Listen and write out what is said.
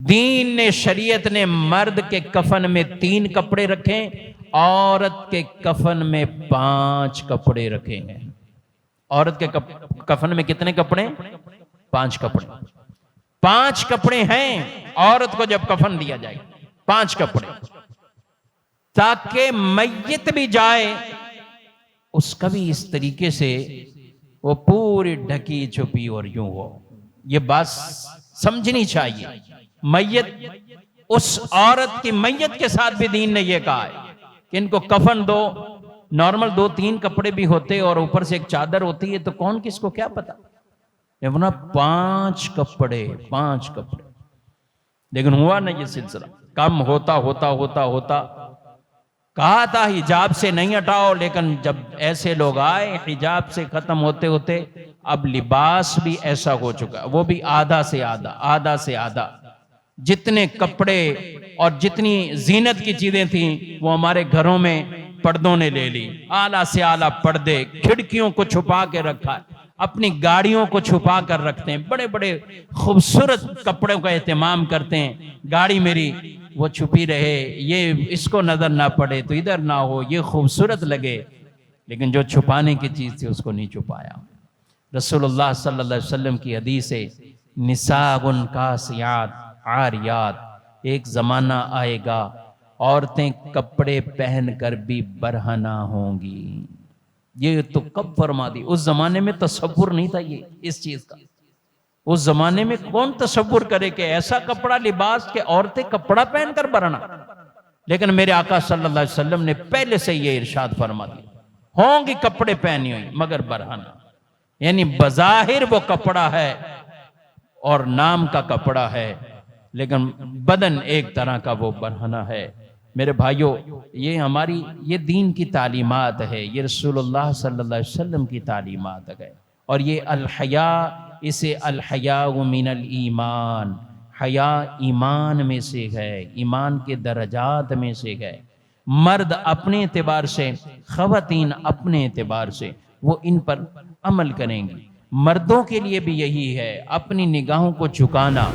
دین نے، شریعت نے مرد کے کفن میں 3 کپڑے رکھے، عورت کے کفن میں 5 کپڑے رکھے ہیں۔ عورت کے کفن میں کتنے کپڑے؟ 5 کپڑے۔ 5 کپڑے ہیں عورت کو جب کفن دیا جائے، 5 کپڑے، تاکہ میت بھی جائے اس کا بھی اس طریقے سے وہ پوری ڈھکی چھپی اور یوں ہو۔ یہ بات سمجھنی چاہیے۔ میت، اس عورت کی میت کے ساتھ بھی دین نے یہ کہا ہے کہ ان کو کفن دو۔ نارمل 2-3 کپڑے بھی ہوتے اور اوپر سے ایک چادر ہوتی ہے تو کون کس کو کیا پتا، لیکن 5 کپڑے، 5 کپڑے۔ لیکن ہوا نا یہ سلسلہ، کم ہوتا ہوتا ہوتا ہوتا کہا تھا حجاب سے نہیں ہٹاؤ، لیکن جب ایسے لوگ آئے حجاب سے ختم ہوتے ہوتے اب لباس بھی ایسا ہو چکا، وہ بھی آدھا سے آدھا، آدھا سے آدھا۔ جتنے کپڑے اور جتنی زینت کی چیزیں تھیں وہ ہمارے گھروں میں پردوں نے لے لی، اعلیٰ سے اعلیٰ پردے، کھڑکیوں کو چھپا کے رکھا، اپنی گاڑیوں کو چھپا کر رکھتے ہیں، بڑے بڑے خوبصورت کپڑوں کا اہتمام کرتے ہیں، گاڑی میری وہ چھپی رہے، یہ اس کو نظر نہ پڑے تو ادھر نہ ہو، یہ خوبصورت لگے، لیکن جو چھپانے کی چیز تھی اس کو نہیں چھپایا۔ رسول اللہ صلی اللہ علیہ وسلم کی حدیث ہے، نساء کاسیات عاریات، ایک زمانہ آئے گا عورتیں کپڑے پہن کر بھی برہنہ ہوں گی۔ یہ تو کب فرما دی؟ اس زمانے میں تصور نہیں تھا یہ اس چیز کا۔ اس زمانے میں کون تصور کرے کہ ایسا کپڑا لباس کہ عورتیں کپڑا پہن کر برہنہ؟ لیکن میرے آقا صلی اللہ علیہ وسلم نے پہلے سے یہ ارشاد فرما دیا، ہوں گی کپڑے پہنی ہوئی مگر برہنہ، یعنی بظاہر وہ کپڑا ہے اور نام کا کپڑا ہے، لیکن بدن ایک طرح کا وہ برہنہ ہے۔ میرے بھائیوں، یہ ہماری یہ دین کی تعلیمات ہے، یہ رسول اللہ صلی اللہ علیہ وسلم کی تعلیمات ہے، اور یہ الحیاء، اسے الحیاء من الایمان، حیا ایمان میں سے ہے، ایمان کے درجات میں سے ہے۔ مرد اپنے اعتبار سے، خواتین اپنے اعتبار سے وہ ان پر عمل کریں گی۔ مردوں کے لیے بھی یہی ہے، اپنی نگاہوں کو جھکانا،